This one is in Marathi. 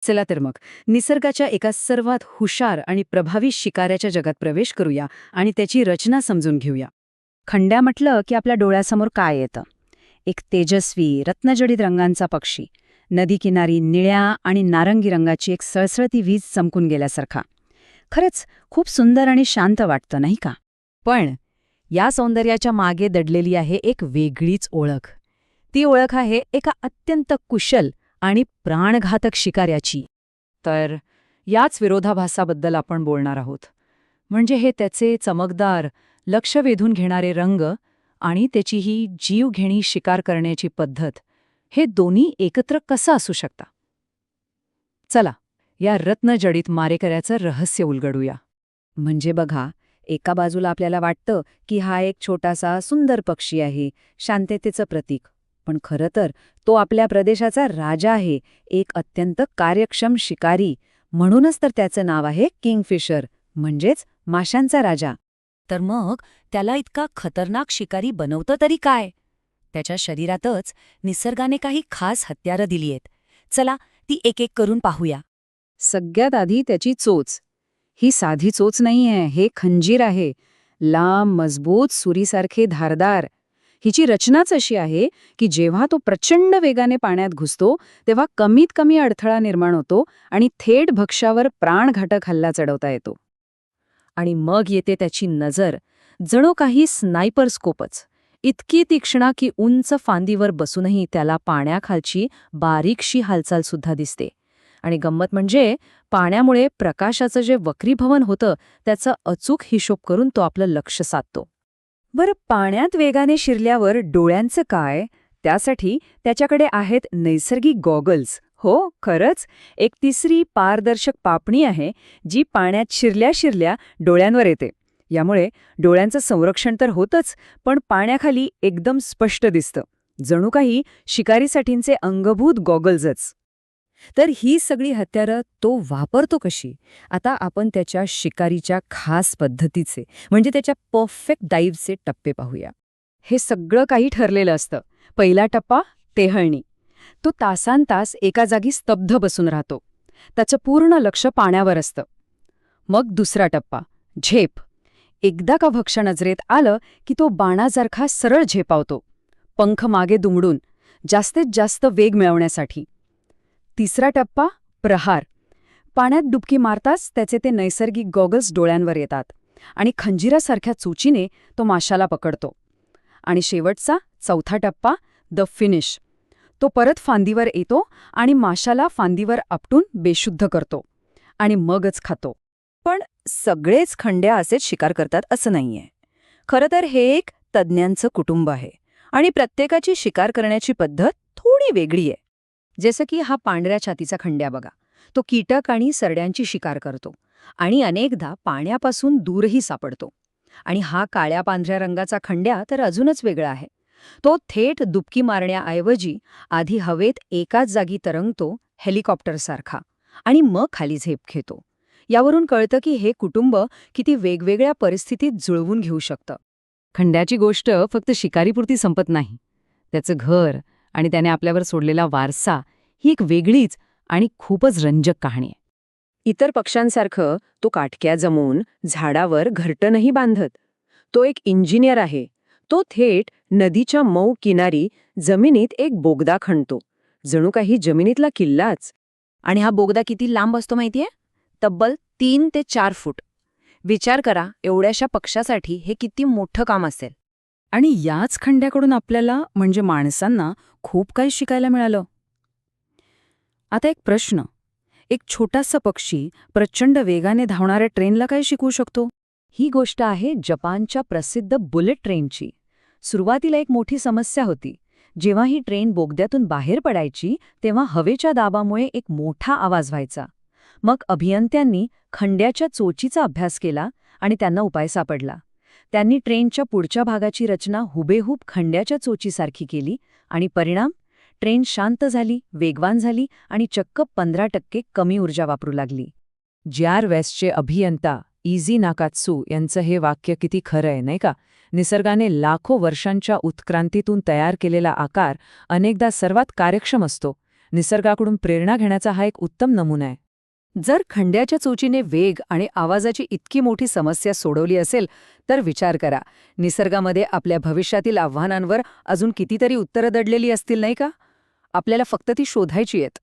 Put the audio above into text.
चला तर मग निसर्गाच्या एका सर्वात हुशार आणि प्रभावी शिकाऱ्याच्या जगात प्रवेश करूया आणि त्याची रचना समजून घेऊया. खंड्या म्हटलं की आपल्या डोळ्यासमोर काय येतं? एक तेजस्वी रत्नजडित रंगांचा पक्षी, नदीकिनारी निळ्या आणि नारंगी रंगाची एक सळसळती वीज चमकून गेल्यासारखा. खरंच खूप सुंदर आणि शांत वाटतं, नाही का? पण या सौंदर्याच्या मागे दडलेली आहे एक वेगळीच ओळख. ती ओळख आहे एका अत्यंत कुशल आणि प्राणघातक शिकाऱ्याची. तर याच विरोधाभासाबद्दल आपण बोलणार आहोत. म्हणजे हे त्याचे चमकदार, लक्ष वेधून घेणारे रंग आणि त्याची ही जीवघेणी शिकार करण्याची पद्धत, हे दोन्ही एकत्र कसं असू शकता? चला, या रत्नजडित मारेकऱ्याचं रहस्य उलगडूया. म्हणजे बघा, एका बाजूला आपल्याला वाटतं की हा एक छोटासा सुंदर पक्षी आहे, शांततेचं प्रतीक. पण खरं तर तो आपल्या प्रदेशाचा राजा आहे, एक अत्यंत कार्यक्षम शिकारी. म्हणूनच तर त्याचं नाव आहे किंगफिशर, म्हणजेच माशांचा राजा. तर मग त्याला इतका खतरनाक शिकारी बनवतं तरी काय? त्याच्या शरीरातच निसर्गाने काही खास हत्यारं दिली आहेत. चला, ती एक एक करून पाहूया. सगळ्यात आधी त्याची चोच. ही साधी चोच नाहीये, हे खंजीर आहे. लांब, मजबूत, सुरीसारखे धारदार. हिची रचनाच अशी आहे की जेव्हा तो प्रचंड वेगाने पाण्यात घुसतो तेव्हा कमीत कमी अडथळा निर्माण होतो आणि थेट भक्ष्यावर प्राणघातक हल्ला चढवता येतो. आणि मग येते त्याची नजर, जणू काही स्नायपर स्कोपच. इतकी तीक्ष्ण की उंच फांदीवर बसूनही त्याला पाण्याखालची बारीकशी हालचाल सुद्धा दिसते. आणि गंमत म्हणजे पाण्यामुळे प्रकाशाचं जे वक्रीभवन होतं त्याचा अचूक हिशोब करून तो आपलं लक्ष साधतो. बरं, पाण्यात वेगाने शिरल्यावर डोळ्यांचं काय? त्यासाठी त्याच्याकडे आहेत नैसर्गिक गॉगल्स. हो, खरंच. एक तिसरी पारदर्शक पापणी आहे जी पाण्यात शिरल्या शिरल्या डोळ्यांवर येते. यामुळे डोळ्यांचं संरक्षण तर होतंच, पण पाण्याखाली एकदम स्पष्ट दिसतं. जणू काही शिकारीसाठींचे अंगभूत गॉगल्सच. तर ही सगळी हत्यारं तो वापरतो कशी? आता आपण त्याच्या शिकारीच्या खास पद्धतीचे, म्हणजे त्याच्या परफेक्ट डाईव्हचे टप्पे पाहूया. हे सगळं काही ठरलेलं असतं. पहिला टप्पा, टेहळणी. तो तासांतास एका जागी स्तब्ध बसून राहतो. त्याचं पूर्ण लक्ष पाण्यावर असतं. मग दुसरा टप्पा, झेप. एकदा का भक्ष्य नजरेत आलं की तो बाणासारखा सरळ झेपावतो, पंख मागे दुमडून, जास्तीत जास्त वेग मिळवण्यासाठी. तिसरा टप्पा, प्रहार. पाण्यात डुबकी मारताच त्याचे ते नैसर्गिक गॉगल्स डोळ्यांवर येतात आणि खंजिरासारख्या चोचीने तो माशाला पकडतो. आणि शेवटचा, चौथा टप्पा, द फिनिश. तो परत फांदीवर येतो आणि माशाला फांदीवर आपटून बेशुद्ध करतो आणि मगच खातो. पण सगळेच खंड्या असेच शिकार करतात असं नाहीये. खरं तर हे एक तज्ज्ञांचं कुटुंब आहे आणि प्रत्येकाची शिकार करण्याची पद्धत थोडी वेगळी आहे. जसं की हा पांढऱ्या छातीचा खंड्या बघा. तो कीटक आणि सरड्यांची शिकार करतो आणि अनेकदा पाण्यापासून दूरही सापडतो. आणि हा काळ्या पांढऱ्या रंगाचा खंड्या तर अजूनच वेगळा आहे. तो थेट दुबकी मारण्याऐवजी आधी हवेत एकाच जागी तरंगतो, हेलिकॉप्टरसारखा, आणि मग खाली झेप घेतो. यावरून कळतं की हे कुटुंब किती वेगवेगळ्या परिस्थितीत जुळवून घेऊ शकतं. खंड्याची गोष्ट फक्त शिकारीपुरती संपत नाही. त्याचं घर आणि त्याने आपल्यावर सोडलेला वारसा ही एक वेगळीच आणि खूपच रंजक कहाणी आहे. इतर पक्ष्यांसारखं तो काटक्या जमवून झाडावर घरटंही बांधत. तो एक इंजिनियर आहे. तो थेट नदीच्या मऊ किनारी जमिनीत एक बोगदा खणतो, जणू काही जमिनीतला किल्लाच. आणि हा बोगदा किती लांब असतो माहितीये? तब्बल 3 ते 4 फूट. विचार करा, एवढ्याशा पक्षासाठी हे किती मोठं काम असेल. आणि याच खंड्याकडून आपल्याला, म्हणजे माणसांना, खूप काही शिकायला मिळालं. आता एक प्रश्न, एक छोटासा पक्षी प्रचंड वेगाने धावणाऱ्या ट्रेनला काय शिकवू शकतो? ही गोष्ट आहे जपानच्या प्रसिद्ध बुलेट ट्रेनची. सुरुवातीला एक मोठी समस्या होती. जेव्हा ही ट्रेन बोगद्यातून बाहेर पडायची तेव्हा हवेच्या दाबामुळे एक मोठा आवाज व्हायचा. मग अभियंत्यांनी खंड्याच्या चोचीचा अभ्यास केला आणि त्यांना उपाय सापडला. त्यांनी ट्रेनच्या पुढच्या भागाची रचना हुबेहूब खंड्याच्या चोचीसारखी केली आणि परिणाम, ट्रेन शांत झाली, वेगवान झाली आणि चक्क 15% कमी ऊर्जा वापरू लागली. JR वेस्टचे अभियंता इझी नाकात्सू यांचं हे वाक्य किती खरं आहे, नाही का? निसर्गाने लाखो वर्षांच्या उत्क्रांतीतून तयार केलेला आकार अनेकदा सर्वात कार्यक्षम असतो, निसर्गाकडून प्रेरणा घेण्याचा हा एक उत्तम नमुना आहे. जर खंड्याच्या चोचीने वेग आणि आवाजाची इतकी मोठी समस्या सोडवली असेल तर विचार करा, निसर्गामध्ये आपल्या भविष्यातील आव्हानांवर अजून कितीतरी उत्तरं दडलेली असतील नाही का? आपल्याला फक्त ती शोधायची आहेत.